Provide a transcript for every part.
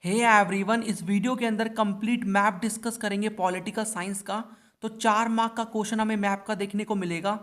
Hey everyone, इस video के अंदर कंप्लीट मैप डिस्कस करेंगे पॉलिटिकल साइंस का। तो 4 मार्क का क्वेश्चन हमें मैप का देखने को मिलेगा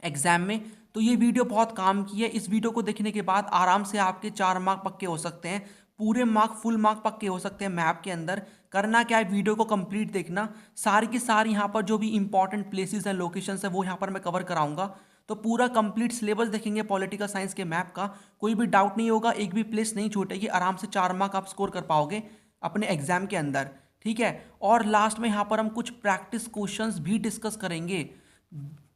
एग्जाम में। तो ये वीडियो बहुत काम की है। इस वीडियो को देखने के बाद आराम से आपके 4 मार्क पक्के हो सकते हैं, पूरे मार्क फुल मार्क पक्के हो सकते हैं मैप के अंदर। करना क्या है, वीडियो को कंप्लीट देखना। सारी की सारी यहाँ पर जो भी इंपॉर्टेंट प्लेसेस हैं, लोकेशंस है, वो यहाँ पर मैं कवर कराऊंगा। तो पूरा कंप्लीट सिलेबस देखेंगे पॉलिटिकल साइंस के मैप का। कोई भी डाउट नहीं होगा, एक भी प्लेस नहीं छूटेगी। आराम से 4 मार्क आप स्कोर कर पाओगे अपने एग्जाम के अंदर। ठीक है। और लास्ट में यहाँ पर हम कुछ प्रैक्टिस क्वेश्चंस भी डिस्कस करेंगे,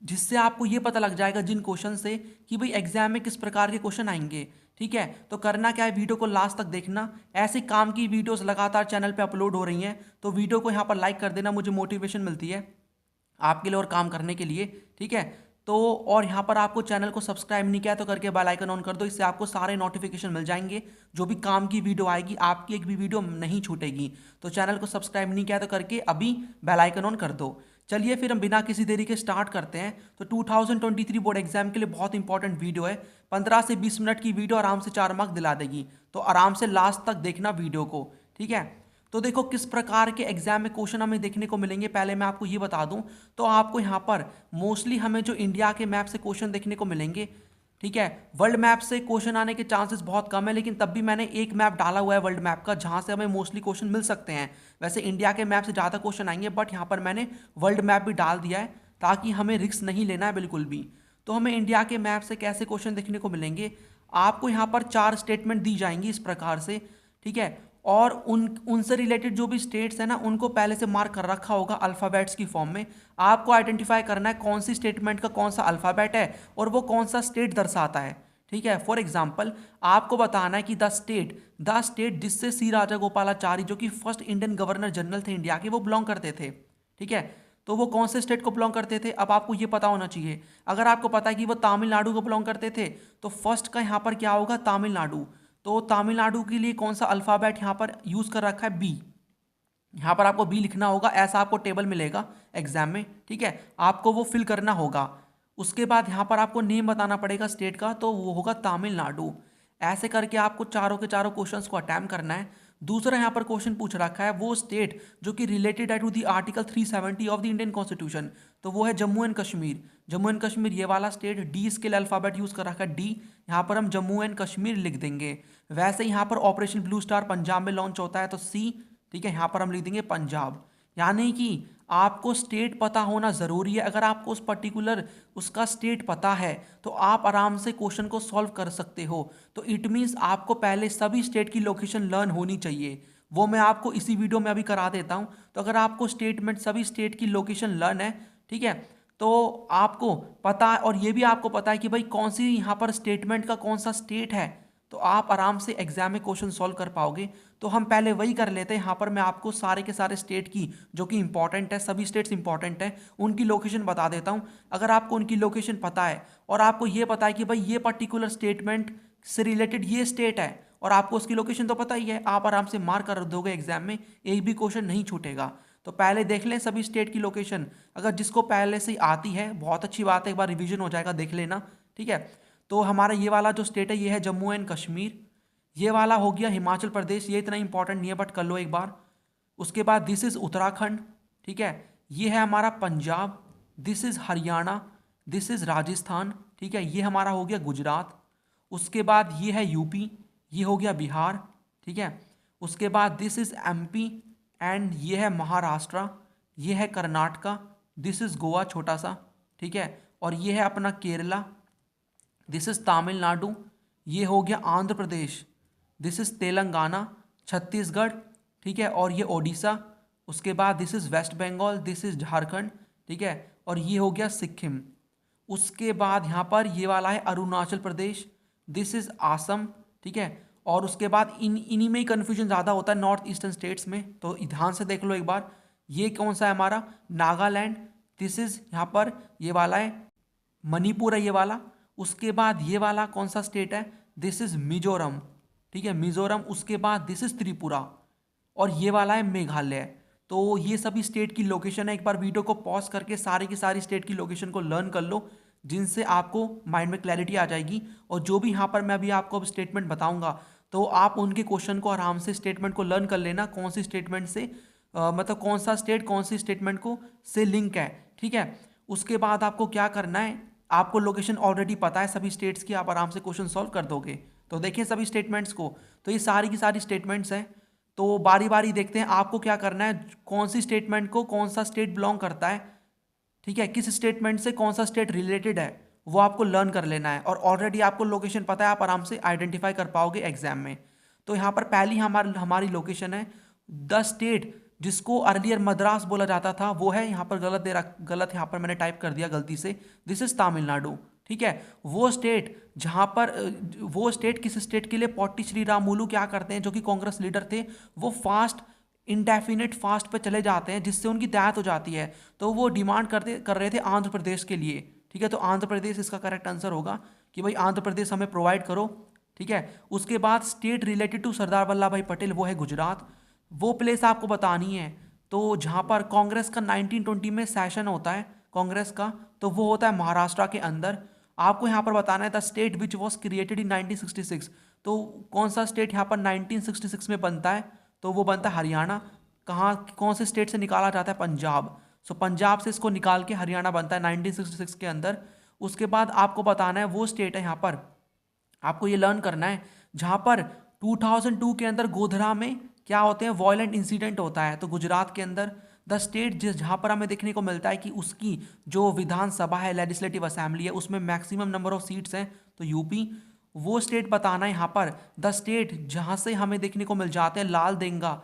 जिससे आपको ये पता लग जाएगा जिन क्वेश्चन से कि भाई एग्जाम में किस प्रकार के क्वेश्चन आएंगे। ठीक है। तो करना क्या है, वीडियो को लास्ट तक देखना। ऐसे काम की वीडियोस लगातार चैनल पे अपलोड हो रही हैं, तो वीडियो को यहाँ पर लाइक कर देना, मुझे मोटिवेशन मिलती है आपके लिए और काम करने के लिए। ठीक है। तो और यहाँ पर आपको चैनल को सब्सक्राइब नहीं किया तो करके बेल आइकन ऑन कर दो, इससे आपको सारे नोटिफिकेशन मिल जाएंगे। जो भी काम की वीडियो आएगी आपकी एक भी वीडियो नहीं छूटेगी। तो चैनल को सब्सक्राइब नहीं किया तो करके अभी बेल आइकन ऑन कर दो। चलिए फिर हम बिना किसी देरी के स्टार्ट करते हैं। तो 2023 बोर्ड एग्जाम के लिए बहुत इंपॉर्टेंट वीडियो है। 15 से 20 मिनट की वीडियो आराम से 4 मार्क दिला देगी। तो आराम से लास्ट तक देखना वीडियो को। ठीक है। तो देखो किस प्रकार के एग्जाम में क्वेश्चन हमें देखने को मिलेंगे, पहले मैं आपको ये बता दूं। तो आपको यहाँ पर मोस्टली हमें जो इंडिया के मैप से क्वेश्चन देखने को मिलेंगे। ठीक है। वर्ल्ड मैप से क्वेश्चन आने के चांसेस बहुत कम है, लेकिन तब भी मैंने एक मैप डाला हुआ है वर्ल्ड मैप का, जहां से हमें मोस्टली क्वेश्चन मिल सकते हैं। वैसे इंडिया के मैप से ज़्यादा क्वेश्चन आएंगे, बट यहाँ पर मैंने वर्ल्ड मैप भी डाल दिया है ताकि हमें रिस्क नहीं लेना है बिल्कुल भी। तो हमें इंडिया के मैप से कैसे क्वेश्चन देखने को मिलेंगे, आपको यहाँ पर 4 स्टेटमेंट दी जाएंगी इस प्रकार से। ठीक है। और उनसे रिलेटेड जो भी स्टेट्स हैं ना, उनको पहले से मार्क कर रखा होगा अल्फ़ाबेट्स की फॉर्म में। आपको आइडेंटिफाई करना है कौन सी स्टेटमेंट का कौन सा अल्फ़ाबेट है और वो कौन सा स्टेट दर्शाता है। ठीक है। फॉर एग्जांपल आपको बताना है कि द स्टेट जिससे सी राजागोपालाचारी, जो कि फर्स्ट इंडियन गवर्नर जनरल थे इंडिया के, वो बिलोंग करते थे। ठीक है। तो वो कौन से स्टेट को बिलोंग करते थे, अब आपको ये पता होना चाहिए। अगर आपको पता है कि वो तमिलनाडु को बिलोंग करते थे, तो फर्स्ट का यहाँ पर क्या होगा, तमिलनाडु। तो तमिलनाडु के लिए कौन सा अल्फ़ाबेट यहाँ पर यूज़ कर रखा है, बी। यहाँ पर आपको बी लिखना होगा, ऐसा आपको टेबल मिलेगा एग्जाम में। ठीक है। आपको वो फिल करना होगा। उसके बाद यहाँ पर आपको नेम बताना पड़ेगा स्टेट का, तो वो होगा तमिलनाडु। ऐसे करके आपको चारों के चारों क्वेश्चंस को अटेम्प्ट करना है। दूसरा यहाँ पर क्वेश्चन पूछ रखा है वो स्टेट जो कि रिलेटेड है to the article 370 of the Indian constitution, तो वो है जम्मू एंड कश्मीर। जम्मू एंड कश्मीर ये वाला स्टेट, डी इसके लिए अल्फ़ाबेट यूज़ कर रखा है डी। यहाँ पर हम जम्मू एंड कश्मीर लिख देंगे। वैसे यहाँ पर ऑपरेशन ब्लू स्टार पंजाब में लॉन्च होता है, तो सी। ठीक है। यहाँ पर हम लिख देंगे पंजाब। यानी कि आपको स्टेट पता होना ज़रूरी है। अगर आपको उस पर्टिकुलर उसका स्टेट पता है तो आप आराम से क्वेश्चन को सॉल्व कर सकते हो। तो इट मीन्स आपको पहले सभी स्टेट की लोकेशन लर्न होनी चाहिए। वो मैं आपको इसी वीडियो में अभी करा देता हूँ। तो अगर आपको स्टेटमेंट सभी स्टेट की लोकेशन लर्न है, ठीक है, तो आपको पता है, और ये भी आपको पता है कि भाई कौन सी यहाँ पर स्टेटमेंट का कौन सा स्टेट है, तो आप आराम से एग्जाम में क्वेश्चन सॉल्व कर पाओगे। तो हम पहले वही कर लेते हैं। यहाँ पर मैं आपको सारे के सारे स्टेट की जो कि इंपॉर्टेंट है, सभी स्टेट्स इंपॉर्टेंट हैं, उनकी लोकेशन बता देता हूँ। अगर आपको उनकी लोकेशन पता है और आपको ये पता है कि भाई ये पर्टिकुलर स्टेटमेंट से रिलेटेड ये स्टेट है और आपको उसकी लोकेशन तो पता ही है, आप आराम से मार्क कर दोगे एग्जाम में, एक भी क्वेश्चन नहीं छूटेगा। तो पहले देख लें सभी स्टेट की लोकेशन। अगर जिसको पहले से ही आती है बहुत अच्छी बात है, एक बार रिवीजन हो जाएगा, देख लेना। ठीक है। तो हमारा ये वाला जो स्टेट है ये है जम्मू एंड कश्मीर। ये वाला हो गया हिमाचल प्रदेश, ये इतना इंपॉर्टेंट नहीं है बट कर लो एक बार। उसके बाद दिस इज़ उत्तराखंड। ठीक है। ये है हमारा Punjab. This is Haryana. This is Rajasthan. ठीक है। ये हमारा हो गया गुजरात। उसके बाद ये है यूपी। ये हो गया बिहार। ठीक है। उसके बाद दिस इज़ एमपी एंड ये है महाराष्ट्र। ये है कर्नाटका। दिस इज़ गोवा छोटा सा। ठीक है। और ये है अपना केरला। This is Tamil Nadu. ये हो गया आंध्र प्रदेश। This is Telangana. छत्तीसगढ़। ठीक है। और ये ओडिशा। उसके बाद this is west Bengal. This is Jharkhand. ठीक है। और ये हो गया सिक्किम। उसके बाद यहाँ पर ये वाला है अरुणाचल प्रदेश। This is Assam. ठीक है। और उसके बाद इन्हीं में ही कन्फ्यूजन ज़्यादा होता है नॉर्थ ईस्टर्न स्टेट्स में, तो ध्यान से देख लो एक बार। ये कौन सा है हमारा, नागालैंड। दिस इज़ यहाँ पर ये वाला है मणिपुर है ये वाला। उसके बाद ये वाला कौन सा स्टेट है, दिस इज़ मिजोरम। ठीक है, मिजोरम। उसके बाद दिस इज़ त्रिपुरा और ये वाला है मेघालय। तो ये सभी स्टेट की लोकेशन है। एक बार वीडियो को पॉज करके सारी की सारी स्टेट की लोकेशन को लर्न कर लो, जिनसे आपको माइंड में क्लैरिटी आ जाएगी। और जो भी यहाँ पर मैं अभी आपको अब स्टेटमेंट बताऊंगा, तो आप उनके क्वेश्चन को आराम से स्टेटमेंट को लर्न कर लेना, कौन सी स्टेटमेंट से मतलब कौन सा स्टेट कौन सी स्टेटमेंट को से लिंक है, ठीक है। उसके बाद आपको क्या करना है, आपको लोकेशन ऑलरेडी पता है सभी स्टेट्स की, आप आराम से क्वेश्चन सॉल्व कर दोगे। तो देखिए सभी स्टेटमेंट्स को, तो ये सारी की सारी स्टेटमेंट्स हैं। तो बारी बारी देखते हैं आपको क्या करना है, कौन सी स्टेटमेंट को कौन सा स्टेट बिलोंग करता है, ठीक है, किस स्टेटमेंट से कौन सा स्टेट रिलेटेड है, वो आपको लर्न कर लेना है। और ऑलरेडी आपको लोकेशन पता है, आप आराम से आइडेंटिफाई कर पाओगे एग्जाम में। तो यहाँ पर पहली हमारी लोकेशन है, द स्टेट जिसको अर्लियर मद्रास बोला जाता था वो है, यहाँ पर गलत यहाँ पर मैंने टाइप कर दिया गलती से, दिस इज तमिलनाडु, ठीक है। वो स्टेट जहाँ पर वो स्टेट किस स्टेट के लिए पोट्टी श्रीरामुलु क्या करते हैं, जो कि कांग्रेस लीडर थे, वो फास्ट इंडेफिनिट फास्ट पे चले जाते हैं जिससे उनकी डेथ हो जाती है। तो वो डिमांड कर रहे थे आंध्र प्रदेश के लिए, ठीक है। तो आंध्र प्रदेश इसका करेक्ट आंसर होगा कि भाई आंध्र प्रदेश हमें प्रोवाइड करो, ठीक है। उसके बाद state related to Sardar Vallabh भाई पटेल, वो है गुजरात। वो प्लेस आपको बतानी है, तो जहाँ पर कांग्रेस का 1920 में सेशन होता है कांग्रेस का, तो वो होता है महाराष्ट्र के अंदर। आपको यहाँ पर बताना है the state which was created in 1966, तो कौन सा स्टेट यहाँ पर 1966 में बनता है, तो वो बनता है हरियाणा। कहाँ कौन से स्टेट से निकाला जाता है, पंजाब। सो पंजाब से इसको निकाल के हरियाणा बनता है 1966 के अंदर। उसके बाद आपको बताना है वो स्टेट है, यहाँ पर आपको ये लर्न करना है जहाँ पर 2002 के अंदर गोधरा में क्या होते हैं, वॉयलेंट इंसिडेंट होता है। तो गुजरात के अंदर द स्टेट जहाँ पर हमें देखने को मिलता है कि उसकी जो विधानसभा है, लेजिस्लेटिव असेंबली है, उसमें मैक्सिमम नंबर ऑफ सीट्स हैं, तो यूपी। वो स्टेट बताना है यहाँ पर, द स्टेट जहाँ से हमें देखने को मिल जाते हैं लाल देंगा,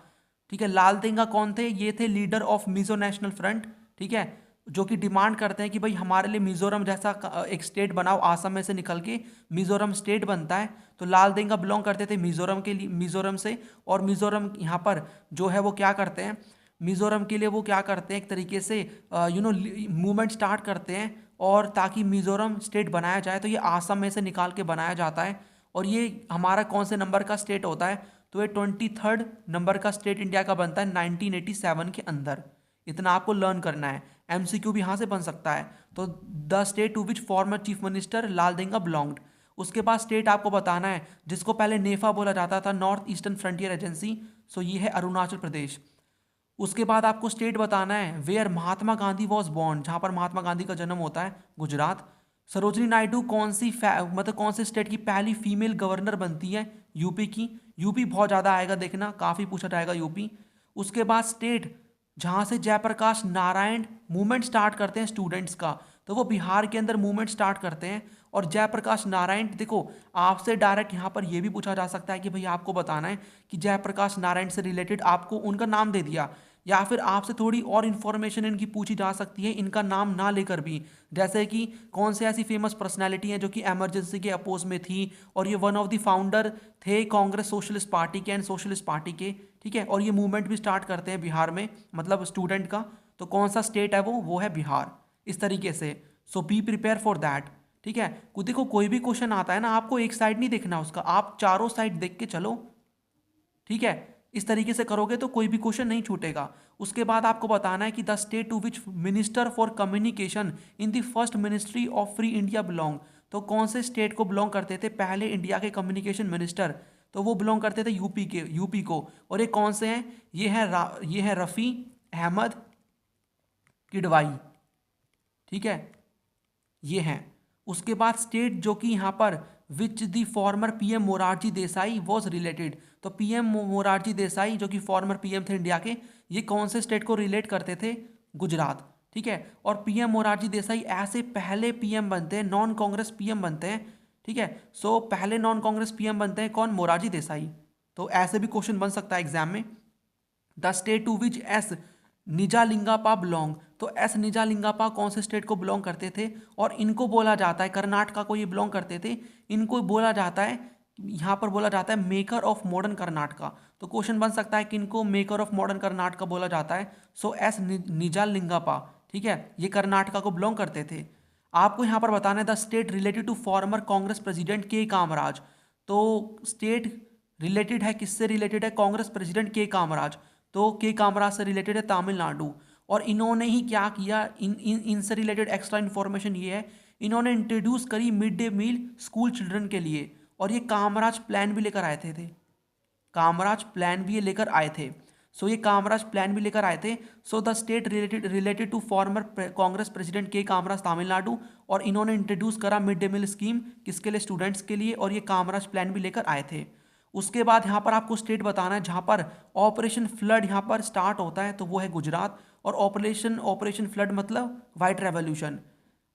ठीक है। लाल देंगा कौन थे, ये थे leader of Mizo national front, ठीक है, जो कि डिमांड करते हैं कि भाई हमारे लिए मिजोरम जैसा एक स्टेट बनाओ, आसम में से निकल के मिजोरम स्टेट बनता है। तो लाल देंगा बिलोंग करते थे मिजोरम के लिए, मिजोरम से। और मिजोरम यहाँ पर जो है वो क्या करते हैं, मिजोरम के लिए वो क्या करते हैं, एक तरीके से मूवमेंट स्टार्ट करते हैं, और ताकि मिजोरम स्टेट बनाया जाए। तो ये आसम में से निकाल के बनाया जाता है। और ये हमारा कौन से नंबर का स्टेट होता है, तो ये 23rd नंबर का स्टेट इंडिया का बनता है 1987 के अंदर। इतना आपको लर्न करना है, एमसीक्यू भी यहाँ से बन सकता है। तो the state to which former chief minister Lal Denga belonged. उसके बाद स्टेट आपको बताना है जिसको पहले नेफा बोला जाता था, नॉर्थ ईस्टर्न फ्रंटियर एजेंसी, सो ये है अरुणाचल प्रदेश। उसके बाद आपको स्टेट बताना है where Mahatma Gandhi was born, जहाँ पर महात्मा गांधी का जन्म होता है, गुजरात। सरोजनी नायडू कौन सी मतलब कौन से स्टेट की पहली फीमेल गवर्नर बनती है, यूपी की। यूपी बहुत ज़्यादा आएगा, देखना काफ़ी पूछा जाएगा यूपी। उसके बाद स्टेट जहाँ से जयप्रकाश नारायण मूवमेंट स्टार्ट करते हैं स्टूडेंट्स का, तो वो बिहार के अंदर मूवमेंट स्टार्ट करते हैं। और जयप्रकाश नारायण, देखो आपसे डायरेक्ट यहाँ पर ये भी पूछा जा सकता है कि भाई आपको बताना है कि जयप्रकाश नारायण से रिलेटेड आपको उनका नाम दे दिया, या फिर आपसे थोड़ी और इन्फॉर्मेशन इनकी पूछी जा सकती है इनका नाम ना लेकर भी, जैसे कि कौन से ऐसी फेमस पर्सनैलिटी हैं जो कि एमरजेंसी के अपोज में थी, और ये वन ऑफ द फाउंडर थे कांग्रेस सोशलिस्ट पार्टी के एंड सोशलिस्ट पार्टी के, ठीक है। और ये मूवमेंट भी स्टार्ट करते हैं बिहार में, मतलब स्टूडेंट का। तो कौन सा स्टेट है वो है बिहार, इस तरीके से। सो बी प्रिपेयर फॉर दैट, ठीक है। देखो कोई भी क्वेश्चन आता है ना, आपको एक साइड नहीं देखना उसका, आप चारों साइड देख के चलो, ठीक है। इस तरीके से करोगे तो कोई भी क्वेश्चन नहीं छूटेगा। उसके बाद आपको बताना है कि the state to which minister for communication in the first ministry of free India belong, तो कौन से स्टेट को बिलोंग करते थे पहले इंडिया के कम्युनिकेशन मिनिस्टर, तो वो बिलोंग करते थे यूपी को। और ये कौन से हैं, ये है रफ़ी अहमद किडवाई, ठीक है, ये हैं। उसके बाद स्टेट जो कि यहाँ पर which the former PM Morarji Desai was related, तो पीएम मोरारजी देसाई जो कि फॉर्मर पीएम थे इंडिया के, ये कौन से स्टेट को रिलेट करते थे, गुजरात, ठीक है। और पीएम मोरारजी देसाई ऐसे पहले पीएम बनते हैं, नॉन कांग्रेस पीएम बनते हैं, ठीक है। सो पहले नॉन कांग्रेस पीएम बनते हैं कौन, मोरारजी देसाई। तो ऐसे भी क्वेश्चन बन सकता है एग्जाम में। The state to which S Nijalingappa belong, तो एस निजालिंगापा कौन से स्टेट को बिलोंग करते थे, और इनको बोला जाता है, कर्नाटका को ये बिलोंग करते थे, इनको बोला जाता है, यहाँ पर बोला जाता है मेकर ऑफ मॉडर्न कर्नाटका। तो क्वेश्चन बन सकता है कि इनको मेकर ऑफ मॉडर्न कर्नाटका बोला जाता है। सो एस निजालिंगापा, ठीक है, ये कर्नाटका को बिलोंग करते थे। आपको यहाँ पर बताना है the state related to former Congress president K Kamaraj, तो स्टेट रिलेटेड है, किससे रिलेटेड है, कांग्रेस प्रेसिडेंट के कामराज। तो के कामराज से रिलेटेड है तमिलनाडु। और इन्होंने ही क्या किया, इनसे रिलेटेड एक्स्ट्रा इन्फॉर्मेशन ये है, इन्होंने इंट्रोड्यूस करी mid day meal school children के लिए, और ये कामराज प्लान भी लेकर आए थे। कामराज प्लान भी ये लेकर आए थे। सो ये कामराज प्लान भी लेकर आए थे। So the state related to former Congress president K Kamaraj Tamil Nadu, और इन्होंने इंट्रोड्यूस करा मिड डे मील स्कीम किसके लिए, स्टूडेंट्स के लिए, और ये कामराज प्लान भी लेकर आए थे। उसके बाद यहाँ पर आपको स्टेट बताना है जहाँ पर ऑपरेशन फ्लड यहाँ पर स्टार्ट होता है, तो वो है गुजरात। और ऑपरेशन फ्लड मतलब वाइट रेवोल्यूशन।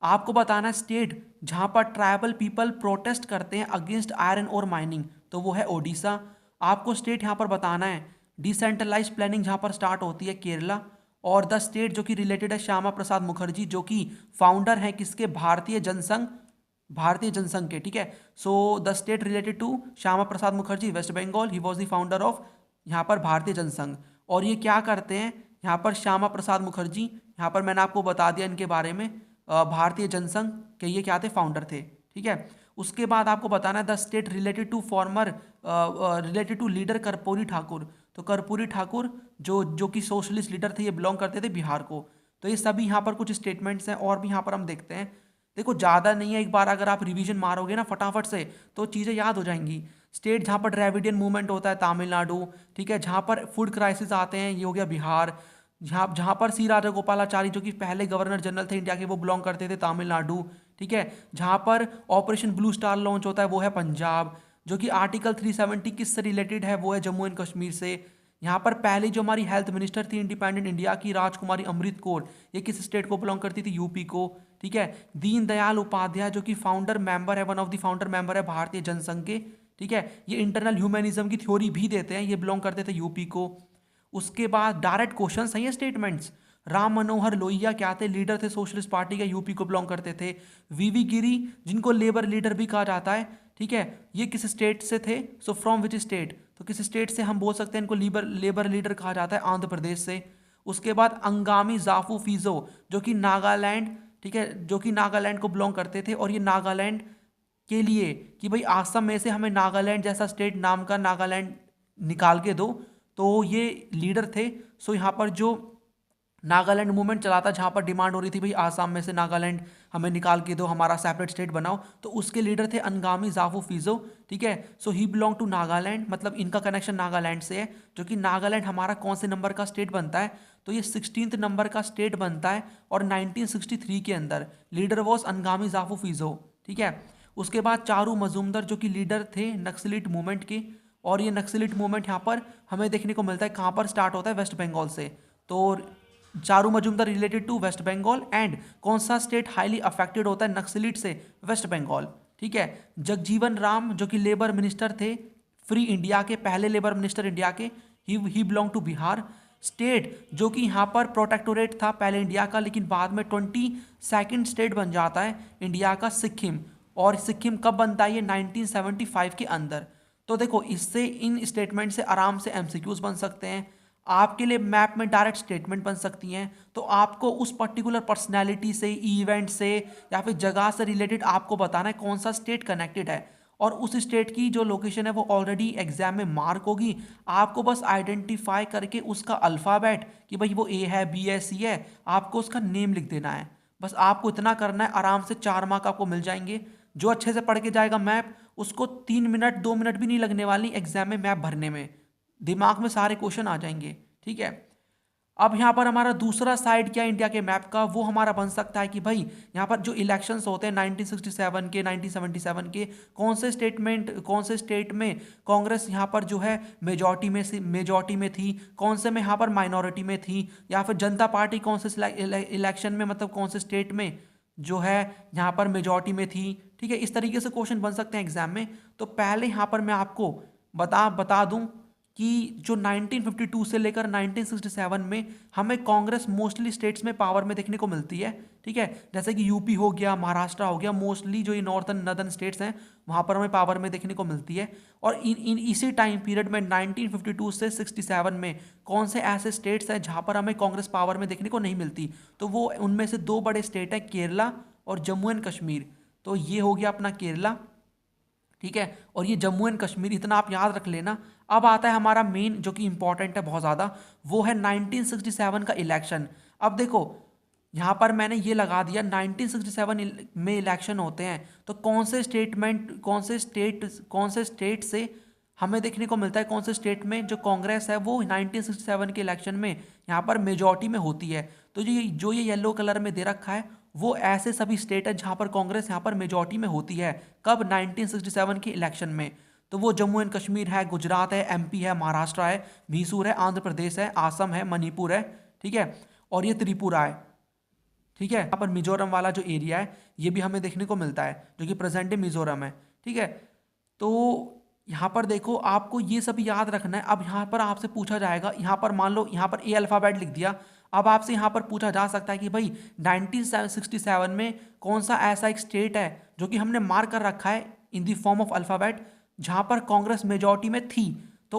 आपको बताना है स्टेट जहाँ पर ट्राइबल पीपल प्रोटेस्ट करते हैं अगेंस्ट आयरन और माइनिंग, तो वो है ओडिशा। आपको स्टेट यहाँ पर बताना है डिसेंट्रलाइज प्लानिंग जहाँ पर स्टार्ट होती है, केरला। और द स्टेट जो कि रिलेटेड है श्यामा प्रसाद मुखर्जी, जो कि फाउंडर हैं किसके, भारतीय जनसंघ के, ठीक है। So the state related to Shyama Prasad Mukherjee, West Bengal, he was the founder of यहाँ पर भारतीय जनसंघ। और ये क्या करते हैं यहाँ पर श्यामा प्रसाद मुखर्जी, यहाँ पर मैंने आपको बता दिया इनके बारे में, भारतीय जनसंघ के ये क्या थे, फाउंडर थे, ठीक है। उसके बाद आपको बताना है the state related to former related to leader Karpoori Thakur. तो कर्पूरी ठाकुर जो कि सोशलिस्ट लीडर थे, ये बिलोंग करते थे बिहार को। तो ये सभी यहाँ पर कुछ स्टेटमेंट्स हैं, और भी यहाँ पर हम देखते हैं। देखो ज़्यादा नहीं है, एक बार अगर आप रिवीजन मारोगे ना फटाफट से तो चीज़ें याद हो जाएंगी। स्टेट जहाँ पर द्रविडियन मूवमेंट होता है, तमिलनाडु, ठीक है। जहाँ पर फूड क्राइसिस आते हैं, ये हो गया बिहार। जहाँ पर सी राजागोपालाचारी जो कि पहले गवर्नर जनरल थे इंडिया के, वो बिलोंग करते थे तमिलनाडु, ठीक है। जहाँ पर ऑपरेशन ब्लू स्टार लॉन्च होता है, वो है पंजाब। जो कि आर्टिकल 370 किससे रिलेटेड है, वो है जम्मू एंड कश्मीर से। यहाँ पर पहली जो हमारी हेल्थ मिनिस्टर थी इंडिपेंडेंट इंडिया की, राजकुमारी अमृत कौर, ये किस स्टेट को बिलोंग करती थी, यूपी को, ठीक है। दीनदयाल उपाध्याय जो कि फाउंडर मेंबर है, one of the founder member है भारतीय जनसंघ के, ठीक है। ये इंटरनल ह्यूमनिज्म की थ्योरी भी देते हैं, ये बिलोंग करते थे यूपी को। उसके बाद डायरेक्ट क्वेश्चन है ये स्टेटमेंट्स। राम मनोहर लोहिया क्या थे, लीडर थे सोशलिस्ट पार्टी के, यूपी को बिलोंग करते थे। वीवी गिरी जिनको लेबर लीडर भी कहा जाता है, ठीक है, ये किस स्टेट से थे, सो फ्रॉम विच स्टेट, तो किस स्टेट से हम बोल सकते हैं इनको लेबर लीडर कहा जाता है, आंध्र प्रदेश से। उसके बाद अंगामी जाफू फिजो जो कि नागालैंड, ठीक है, जो कि नागालैंड को बिलोंग करते थे। और ये नागालैंड के लिए कि भाई आसाम में से हमें नागालैंड जैसा स्टेट नाम का नागालैंड निकाल के दो, तो ये लीडर थे। सो यहाँ पर जो नागालैंड मूवमेंट चला था, जहाँ पर डिमांड हो रही थी भाई आसाम में से नागालैंड हमें निकाल के दो, हमारा सेपरेट स्टेट बनाओ, तो उसके लीडर थे अंगामी जाफू फिजो, ठीक है। सो ही बिलोंग टू नागालैंड, मतलब इनका कनेक्शन नागालैंड से है। जो कि नागालैंड हमारा कौन से नंबर का स्टेट बनता है, तो ये 16th नंबर का स्टेट बनता है। और 1963 के अंदर लीडर वॉज अंगामी जाफू फिजो, ठीक है। उसके बाद चारू मजूमदार जो कि लीडर थे नक्सलिट मूवमेंट के। और ये नक्सलिट मूवमेंट यहाँ पर हमें देखने को मिलता है कहाँ पर स्टार्ट होता है, वेस्ट बंगाल से। तो Charu Majumdar related to West Bengal. And कौन सा स्टेट हाईली अफेक्टेड होता है नक्सलिट से, वेस्ट बंगाल, ठीक है। जगजीवन राम जो कि लेबर मिनिस्टर थे फ्री इंडिया के, पहले लेबर मिनिस्टर इंडिया के, ही बिलोंग टू बिहार। स्टेट जो कि यहाँ पर प्रोटेक्टोरेट था पहले इंडिया का, लेकिन बाद में 22nd स्टेट बन जाता है इंडिया का, सिक्किम। और सिक्किम कब बनता है, ये 1975 के अंदर। तो देखो इससे, इन स्टेटमेंट से आराम से एमसीक्यूज बन सकते हैं, आपके लिए मैप में डायरेक्ट स्टेटमेंट बन सकती हैं। तो आपको उस पर्टिकुलर पर्सनैलिटी से, इवेंट से, या फिर जगह से रिलेटेड आपको बताना है कौन सा स्टेट कनेक्टेड है। और उस स्टेट की जो लोकेशन है वो ऑलरेडी एग्जाम में मार्क होगी। आपको बस आइडेंटिफाई करके उसका अल्फ़ाबेट कि भाई वो ए है, बी है, सी है, आपको उसका नेम लिख देना है। बस आपको इतना करना है, आराम से 4 मार्क आपको मिल जाएंगे। जो अच्छे से पढ़ के जाएगा मैप, उसको 3 मिनट 2 मिनट भी नहीं लगने वाली एग्जाम में मैप भरने में, दिमाग में सारे क्वेश्चन आ जाएंगे, ठीक है। अब यहाँ पर हमारा दूसरा साइड क्या इंडिया के मैप का, वो हमारा बन सकता है कि भाई यहाँ पर जो इलेक्शंस होते हैं 1967 के, 1977 के, कौन से स्टेट में कांग्रेस यहाँ पर जो है मेजॉरिटी में थी, कौन से में यहाँ पर माइनॉरिटी में थी, या फिर जनता पार्टी कौन से इलेक्शन में, मतलब कौन से स्टेट में जो है यहाँ पर मेजॉरिटी में थी, ठीक है। इस तरीके से क्वेश्चन बन सकते हैं एग्जाम में। तो पहले यहाँ पर मैं आपको बता दूं कि जो 1952 से लेकर 1967 में हमें कांग्रेस मोस्टली स्टेट्स में पावर में देखने को मिलती है, ठीक है। जैसे कि यूपी हो गया, महाराष्ट्र हो गया, मोस्टली जो ये नॉर्दर्न स्टेट्स हैं वहाँ पर हमें पावर में देखने को मिलती है। और इसी टाइम पीरियड में 1952 से 67 में कौन से ऐसे स्टेट्स हैं जहाँ पर हमें कांग्रेस पावर में देखने को नहीं मिलती, तो वो उनमें से 2 बड़े स्टेट हैं, केरला और जम्मू एंड कश्मीर। तो ये हो गया अपना केरला, ठीक है, और ये जम्मू एंड कश्मीर, इतना आप याद रख लेना। अब आता है हमारा मेन जो कि इंपॉर्टेंट है बहुत ज़्यादा, वो है 1967 का इलेक्शन। अब देखो यहाँ पर मैंने ये लगा दिया 1967 में इलेक्शन होते हैं, तो कौन से स्टेट से हमें देखने को मिलता है कौन से स्टेट में जो कांग्रेस है वो 1967 के इलेक्शन में यहाँ पर मेजॉरिटी में होती है। तो ये येलो कलर में दे रखा है वो ऐसे सभी स्टेट है जहाँ पर कांग्रेस यहाँ पर मेजॉरिटी में होती है। कब? 1967 के इलेक्शन में। तो वो जम्मू एंड कश्मीर है, गुजरात है, एमपी है, महाराष्ट्र है, मैसूर है, आंध्र प्रदेश है, आसम है, मणिपुर है, ठीक है, और ये त्रिपुरा है, ठीक है। यहाँ पर मिजोरम वाला जो एरिया है ये भी हमें देखने को मिलता है जो कि प्रेजेंट डे मिजोरम है, ठीक है। तो यहाँ पर देखो आपको ये सब याद रखना है। अब यहाँ पर आपसे पूछा जाएगा, यहाँ पर मान लो यहाँ पर ए अल्फ़ाबेट लिख दिया, अब आपसे यहाँ पर पूछा जा सकता है कि भाई 1967 में कौन सा ऐसा एक स्टेट है जो कि हमने मार्क कर रखा है इन दी फॉर्म ऑफ अल्फ़ाबेट जहाँ पर कांग्रेस मेजॉरिटी में थी। तो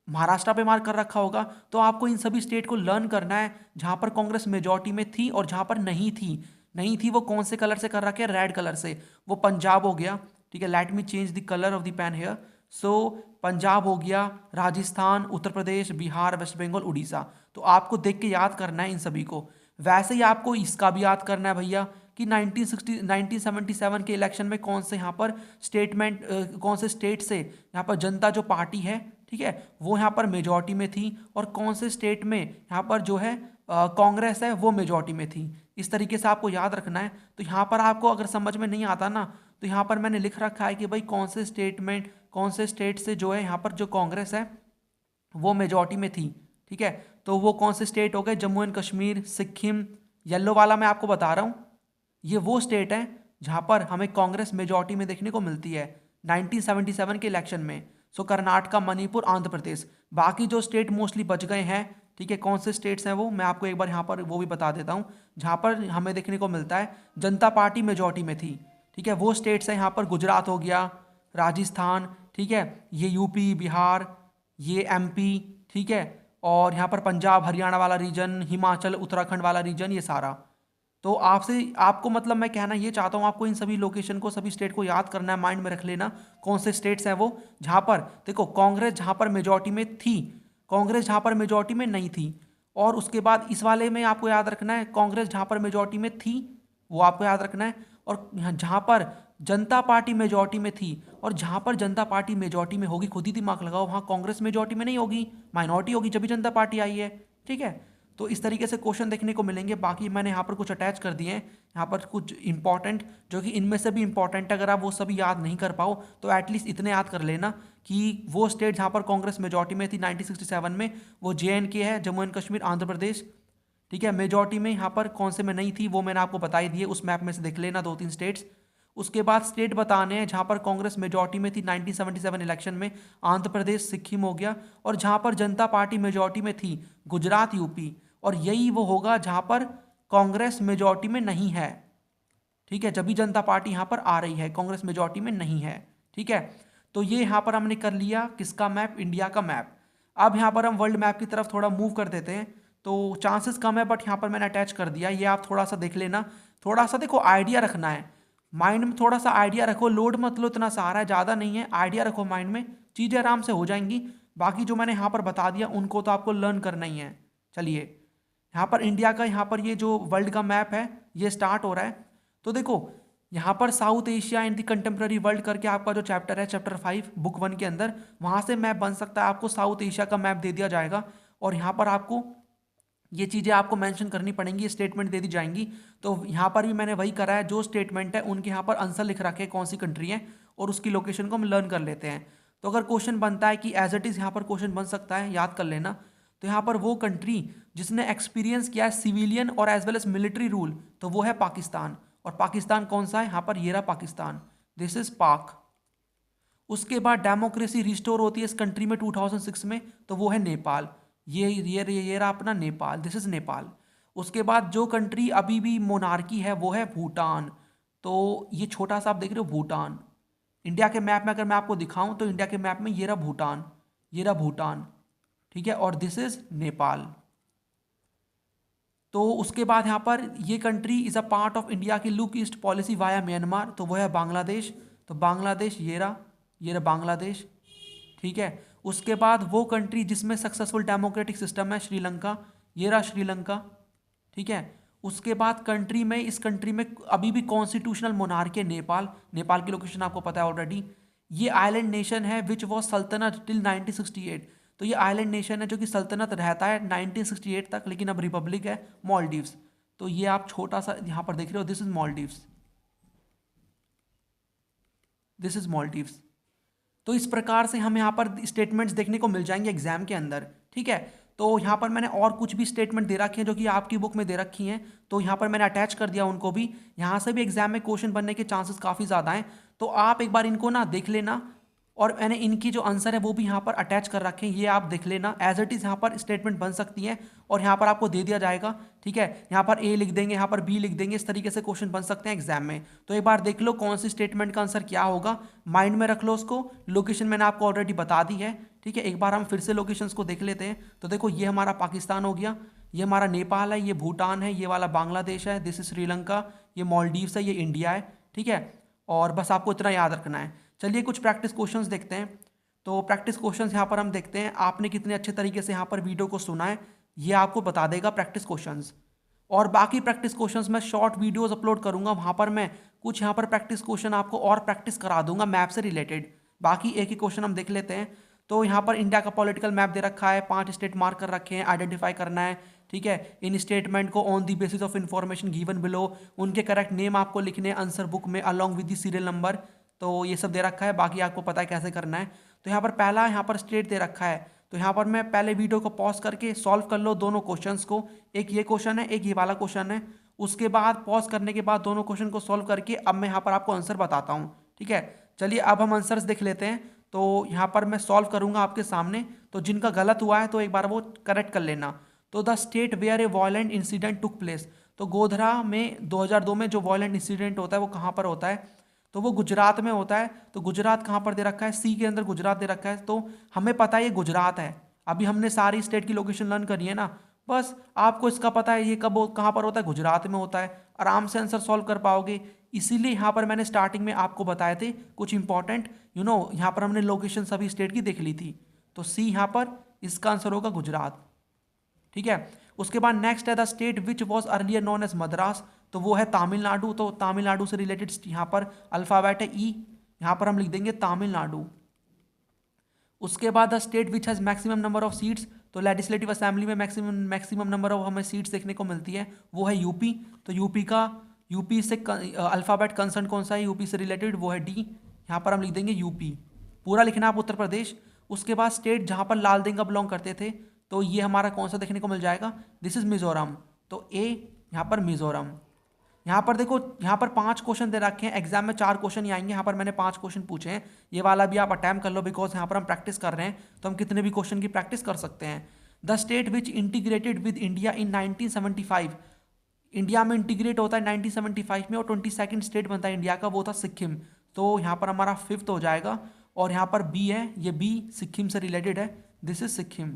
महाराष्ट्र पे मार्क कर रखा होगा। तो आपको इन सभी स्टेट को लर्न करना है जहाँ पर कांग्रेस मेजॉरिटी में थी और जहाँ पर नहीं थी वो कौन से कलर से कर रखे हैं? रेड कलर से। वो पंजाब हो गया, ठीक है। Let me change the colour of the pen here. So Punjab हो गया, राजस्थान, उत्तर प्रदेश, बिहार, वेस्ट बंगाल, उड़ीसा। तो आपको देख के याद करना है इन सभी को। वैसे ही आपको इसका भी याद करना है भैया कि 1977 के इलेक्शन में कौन से यहाँ पर कौन से स्टेट से यहाँ पर जनता जो पार्टी है, ठीक है, वो यहाँ पर मेजॉरिटी में थी और कौन से स्टेट में यहाँ पर जो है कांग्रेस है वो मेजॉरिटी में थी। इस तरीके से आपको याद रखना है। तो यहाँ पर आपको अगर समझ में नहीं आता ना तो यहाँ पर मैंने लिख रखा है कि भाई कौन से स्टेट से जो है यहाँ पर जो कांग्रेस है वो मेजॉरिटी में थी, ठीक है। तो वो कौन से स्टेट हो गए? जम्मू एंड कश्मीर, सिक्किम। येलो वाला मैं आपको बता रहा हूँ, ये वो स्टेट है जहाँ पर हमें कांग्रेस मेजॉरिटी में देखने को मिलती है 1977 के इलेक्शन में। सो कर्नाटका, मणिपुर, आंध्र प्रदेश। बाकी जो स्टेट मोस्टली बच गए हैं, ठीक है, कौन से स्टेट्स हैं वो मैं आपको एक बार यहाँ पर वो भी बता देता हूँ जहाँ पर हमें देखने को मिलता है जनता पार्टी मेजॉरिटी में थी, ठीक है। वो स्टेट्स हैं यहाँ पर गुजरात हो गया, राजस्थान, ठीक है, ये यूपी, बिहार, ये एमपी, ठीक है, और यहाँ पर पंजाब हरियाणा वाला रीजन, हिमाचल उत्तराखंड वाला रीजन, ये सारा। तो आपको मतलब मैं कहना ये चाहता हूँ आपको इन सभी लोकेशन को, सभी स्टेट को याद करना है, माइंड में रख लेना कौन से स्टेट्स हैं वो जहाँ पर देखो कांग्रेस जहाँ पर मेजॉरिटी में थी, कांग्रेस जहाँ पर मेजॉरिटी में नहीं थी। और उसके बाद इस वाले में आपको याद रखना है कांग्रेस जहाँ पर मेजॉरिटी में थी वो आपको याद रखना है, और जहाँ पर जनता पार्टी मेजॉरिटी में थी। और जहाँ पर जनता पार्टी मेजॉरिटी में होगी, खुद ही दिमाग लगाओ, वहाँ कांग्रेस मेजॉरिटी में नहीं होगी, माइनॉरिटी होगी, जब भी जनता पार्टी आई है, ठीक है। तो इस तरीके से क्वेश्चन देखने को मिलेंगे। बाकी मैंने यहाँ पर कुछ अटैच कर दिए हैं, यहाँ पर कुछ इंपॉर्टेंट जो कि इनमें से भी इंपॉर्टेंट है। अगर आप वो सभी याद नहीं कर पाओ तो एटलीस्ट इतने याद कर लेना कि वो स्टेट जहाँ पर कांग्रेस मेजॉरिटी में थी 1967 में वो JNK है, जम्मू एंड कश्मीर, आंध्र प्रदेश, ठीक है। मेजॉरिटी में यहाँ पर कौन से में नहीं थी वो मैंने आपको बता ही दिए, उस मैप में से देख लेना 2-3 स्टेट्स। उसके बाद स्टेट बताने हैं जहाँ पर कांग्रेस मेजॉरिटी में थी 1977 इलेक्शन में, आंध्र प्रदेश, सिक्किम हो गया। और जहाँ पर जनता पार्टी मेजॉरिटी में थी, गुजरात, यूपी। और यही वो होगा जहाँ पर कांग्रेस मेजॉरिटी में नहीं है, ठीक है, जब भी जनता पार्टी यहाँ पर आ रही है, कांग्रेस मेजॉरिटी में नहीं है, ठीक है। तो ये यहाँ पर हमने कर लिया किसका मैप? इंडिया का मैप। अब यहाँ पर हम वर्ल्ड मैप की तरफ थोड़ा मूव कर देते हैं। तो चांसेस कम है बट यहाँ पर मैंने अटैच कर दिया, ये आप थोड़ा सा देख लेना। थोड़ा सा देखो आइडिया रखना है माइंड में, थोड़ा सा आइडिया रखो, लोड मत लो इतना सारा है, ज़्यादा नहीं है, आइडिया रखो माइंड में, चीज़ें आराम से हो जाएंगी। बाकी जो मैंने यहाँ पर बता दिया उनको तो आपको लर्न करना ही है। चलिए यहाँ पर इंडिया का, यहाँ पर ये जो वर्ल्ड का मैप है ये स्टार्ट हो रहा है। तो देखो यहाँ पर south Asia in the contemporary world करके आपका जो चैप्टर है, चैप्टर 5 बुक 1 के अंदर, वहाँ से मैप बन सकता है। आपको साउथ एशिया का मैप दे दिया जाएगा और यहाँ पर आपको ये चीज़ें आपको मेंशन करनी पड़ेंगी, स्टेटमेंट दे दी जाएंगी। तो यहाँ पर भी मैंने वही करा है, जो स्टेटमेंट है उनके यहाँ पर आंसर लिख रखे हैं कौन सी कंट्री है और उसकी लोकेशन को हम लर्न कर लेते हैं। तो अगर क्वेश्चन बनता है कि एज इट इज़ यहाँ पर क्वेश्चन बन सकता है, याद कर लेना। तो यहाँ पर वो कंट्री जिसने एक्सपीरियंस किया है सिविलियन और as well as military rule, तो वो है पाकिस्तान। और पाकिस्तान कौन सा है? यहाँ पर ये रहा पाकिस्तान, दिस इज पाक। उसके बाद डेमोक्रेसी रिस्टोर होती है इस कंट्री में 2006 में, तो वो है नेपाल। ये रहा अपना नेपाल, दिस इज नेपाल। उसके बाद जो कंट्री अभी भी मोनार्की है वो है भूटान। तो ये छोटा सा आप देख रहे हो भूटान, इंडिया के मैप में अगर मैं आपको दिखाऊं तो इंडिया के मैप में ये रहा भूटान, ये रहा भूटान, ठीक है, और दिस इज नेपाल। तो उसके बाद यहाँ पर ये country is a part of India की look east policy via Myanmar, तो वो है बांग्लादेश। तो बांग्लादेश ये रहा बांग्लादेश, ठीक है। उसके बाद वो कंट्री जिसमें सक्सेसफुल डेमोक्रेटिक सिस्टम है, श्रीलंका, ये रहा श्रीलंका, ठीक है। उसके बाद कंट्री में, इस कंट्री में अभी भी कॉन्स्टिट्यूशनल मोनार्की है, नेपाल। नेपाल की लोकेशन आपको पता है ऑलरेडी। ये आइलैंड नेशन है विच वॉज सल्तनत टिल 1968। तो ये आइलैंड नेशन है जो कि सल्तनत रहता है 1968 तक, लेकिन अब रिपब्लिक है, मालदीव्स। तो ये आप छोटा सा यहाँ पर देख रहे हो, this is Maldives, this is Maldives. तो इस प्रकार से हम यहाँ पर स्टेटमेंट्स देखने को मिल जाएंगे एग्जाम के अंदर, ठीक है। तो यहाँ पर मैंने और कुछ भी स्टेटमेंट दे रखी हैं जो कि आपकी बुक में दे रखी हैं, तो यहाँ पर मैंने अटैच कर दिया उनको भी। यहाँ से भी एग्जाम में क्वेश्चन बनने के चांसेस काफ़ी ज़्यादा हैं, तो आप एक बार इनको ना देख लेना। और मैंने इनकी जो आंसर है वो भी यहाँ पर अटैच कर रखे हैं, ये आप देख लेना। एज इट इज़ यहाँ पर स्टेटमेंट बन सकती है और यहाँ पर आपको दे दिया जाएगा, ठीक है। यहाँ पर ए लिख देंगे, यहाँ पर बी लिख देंगे, इस तरीके से क्वेश्चन बन सकते हैं एग्जाम में। तो एक बार देख लो कौन सी स्टेटमेंट का आंसर क्या होगा, माइंड में रख लो उसको। लोकेशन मैंने आपको ऑलरेडी बता दी है, ठीक है। एक बार हम फिर से लोकेशंस को देख लेते हैं। तो देखो ये हमारा पाकिस्तान हो गया, ये हमारा नेपाल है, ये भूटान है, ये वाला बांग्लादेश है, दिस इज श्रीलंका, ये मालदीव्स है, ये इंडिया है, ठीक है। और बस आपको इतना याद रखना है। चलिए कुछ प्रैक्टिस क्वेश्चंस देखते हैं। तो प्रैक्टिस क्वेश्चंस यहाँ पर हम देखते हैं, आपने कितने अच्छे तरीके से यहाँ पर वीडियो को सुना है ये आपको बता देगा प्रैक्टिस क्वेश्चंस। और बाकी प्रैक्टिस क्वेश्चंस मैं शॉर्ट वीडियोस अपलोड करूँगा, वहाँ पर मैं कुछ यहाँ पर प्रैक्टिस क्वेश्चन आपको और प्रैक्टिस करा दूंगा मैप से रिलेटेड। बाकी एक ही क्वेश्चन हम देख लेते हैं। तो यहाँ पर इंडिया का पॉलिटिकल मैप दे रखा है, 5 स्टेट मार्क कर रखे हैं, आइडेंटिफाई करना है, ठीक है। इन स्टेटमेंट को on the basis of information given below, उनके करेक्ट नेम आपको लिखने आंसर बुक में along with the serial number. तो ये सब दे रखा है, बाकी आपको पता है कैसे करना है। तो यहाँ पर पहला यहाँ पर स्टेट दे रखा है, तो यहाँ पर मैं पहले वीडियो को पॉज करके सॉल्व कर लो दोनों क्वेश्चंस को। एक ये क्वेश्चन है, एक ये वाला क्वेश्चन है। उसके बाद पॉज करने के बाद दोनों क्वेश्चन को सॉल्व करके अब मैं यहाँ पर आपको आंसर बताता हूँ, ठीक है। चलिए अब हम आंसर्स देख लेते हैं। तो यहाँ पर मैं सॉल्व करूँगा आपके सामने, तो जिनका गलत हुआ है तो एक बार वो करेक्ट कर लेना। तो the state where a violent incident took place, तो गोधरा में 2002 में जो वायलेंट इंसिडेंट होता है वो कहाँ पर होता है, तो वो गुजरात में होता है। तो गुजरात कहाँ पर दे रखा है, सी के अंदर गुजरात दे रखा है, तो हमें पता है ये गुजरात है। अभी हमने सारी स्टेट की लोकेशन लर्न करी है ना, बस आपको इसका पता है ये कहाँ पर होता है, गुजरात में होता है। आराम से आंसर सॉल्व कर पाओगे। इसीलिए यहाँ पर मैंने स्टार्टिंग में आपको बताए थे कुछ इंपॉर्टेंट, यहाँ पर हमने लोकेशन सभी स्टेट की देख ली थी। तो सी यहाँ पर इसका आंसर होगा गुजरात, ठीक है। उसके बाद नेक्स्ट है the state which was earlier known as Madras, तो वो है तमिलनाडु। तो तमिलनाडु से रिलेटेड यहाँ पर अल्फाबेट है ई, यहाँ पर हम लिख देंगे तमिलनाडु। उसके बाद the state which has maximum number of seats, तो लेजिस्लेटिव असेंबली में मैक्सिमम नंबर ऑफ हमें सीट्स देखने को मिलती है, वो है यूपी। तो यूपी से अल्फाबेट कंसर्न कौन सा है यूपी से रिलेटेड, वो है डी, यहाँ पर हम लिख देंगे यूपी। पूरा लिखना आप उत्तर प्रदेश। उसके बाद स्टेट जहाँ पर लाल देंगा बिलोंग करते थे, तो ये हमारा कौन सा देखने को मिल जाएगा, दिस इज मिजोरम। तो ए यहाँ पर मिजोरम। यहाँ पर देखो, यहाँ पर 5 क्वेश्चन दे रखे हैं, एग्जाम में 4 क्वेश्चन ही आएंगे। यहाँ पर मैंने 5 क्वेश्चन पूछे हैं, ये वाला भी आप अटैम्प्ट कर लो, बिकॉज यहाँ पर हम प्रैक्टिस कर रहे हैं तो हम कितने भी क्वेश्चन की प्रैक्टिस कर सकते हैं। The state which integrated with India in 1975, India में इंटीग्रेट होता है 1975 में, और 22nd स्टेट बनता है इंडिया का, वो था सिक्किम। तो यहाँ पर हमारा 5th हो जाएगा। और यहाँ पर बी है, ये बी सिक्किम से रिलेटेड है, दिस इज सिक्किम,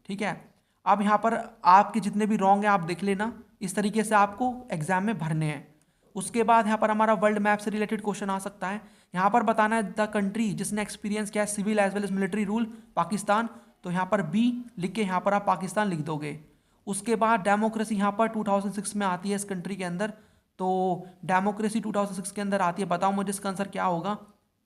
ठीक है। अब यहाँ पर आपके जितने भी रॉन्ग हैं आप देख लेना, इस तरीके से आपको एग्जाम में भरने हैं। उसके बाद यहाँ पर हमारा वर्ल्ड मैप से रिलेटेड क्वेश्चन आ सकता है। यहाँ पर बताना है द कंट्री जिसने एक्सपीरियंस किया है civil as well as military rule, Pakistan. तो यहाँ पर बी लिख के यहाँ पर आप पाकिस्तान लिख दोगे। उसके बाद डेमोक्रेसी यहाँ पर 2006 में आती है इस कंट्री के अंदर, तो डेमोक्रेसी 2006 के अंदर आती है। बताओ मुझे इसका आंसर क्या होगा,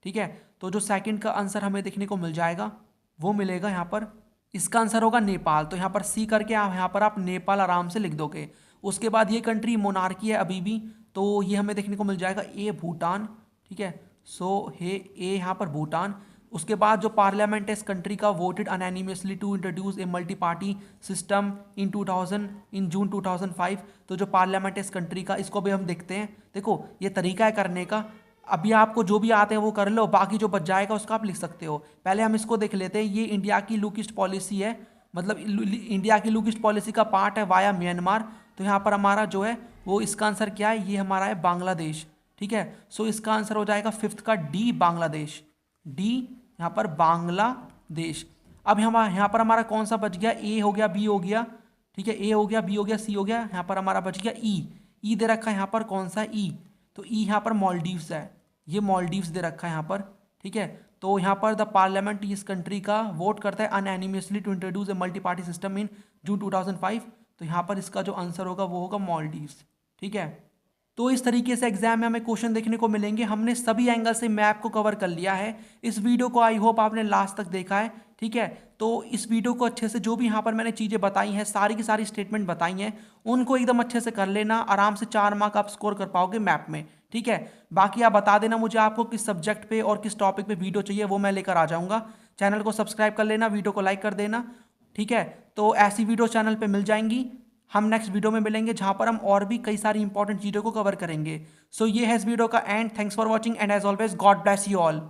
ठीक है। तो जो सेकंड का आंसर हमें देखने को मिल जाएगा वो मिलेगा यहाँ पर, इसका आंसर होगा नेपाल। तो यहाँ पर सी करके आप यहाँ पर आप नेपाल आराम से लिख दोगे। उसके बाद ये कंट्री मोनार्की है अभी भी, तो ये हमें देखने को मिल जाएगा ए भूटान, ठीक है। सो हे ए यहाँ पर भूटान। उसके बाद जो पार्लियामेंट है इस कंट्री का voted unanimously to introduce a multi party system in June 2005। तो जो पार्लियामेंट है इस कंट्री का, इसको भी हम देखते हैं। देखो ये तरीका है करने का, अभी आपको जो भी आते हैं वो कर लो, बाकी जो बच जाएगा उसका आप लिख सकते हो। पहले हम इसको देख लेते हैं। ये इंडिया की लुक ईस्ट पॉलिसी है, मतलब इंडिया की लुक ईस्ट पॉलिसी का पार्ट है वाया म्यांमार। तो यहाँ पर हमारा जो है वो इसका आंसर क्या है, ये हमारा है बांग्लादेश, ठीक है। सो इसका आंसर हो जाएगा 5th का डी बांग्लादेश, डी यहाँ पर बांग्लादेश। अब हम यहाँ पर हमारा कौन सा बच गया, ए हो गया, बी हो गया, ठीक है, ए हो गया, बी हो गया, सी हो गया। यहाँ पर हमारा बच गया ई दे रखा है यहाँ पर कौन सा ई, तो ई यहाँ पर मालदीव्स है, ये मालदीव्स दे रखा है यहाँ पर, ठीक है। तो यहाँ पर द पार्लियामेंट इस कंट्री का वोट करता है unanimously to introduce a multi party system in June 2005। तो यहाँ पर इसका जो आंसर होगा वो होगा मालदीव्स, ठीक है। तो इस तरीके से एग्जाम में हमें क्वेश्चन देखने को मिलेंगे। हमने सभी एंगल से मैप को कवर कर लिया है। इस वीडियो को आई होप आपने लास्ट तक देखा है, ठीक है। तो इस वीडियो को अच्छे से, जो भी यहाँ पर मैंने चीज़ें बताई हैं, सारी की सारी स्टेटमेंट बताई हैं, उनको एकदम अच्छे से कर लेना। आराम से 4 मार्क आप स्कोर कर पाओगे मैप में, ठीक है। बाकी आप बता देना मुझे आपको किस सब्जेक्ट पे और किस टॉपिक पे वीडियो चाहिए, वो मैं लेकर आ जाऊँगा। चैनल को सब्सक्राइब कर लेना, वीडियो को लाइक कर देना, ठीक है। तो ऐसी वीडियो चैनल पे मिल जाएंगी। हम नेक्स्ट वीडियो में मिलेंगे जहां पर हम और भी कई सारी इंपॉर्टेंट चीज़ों को कवर करेंगे। सो ये है इस वीडियो का end. Thanks for watching and as always God bless you all.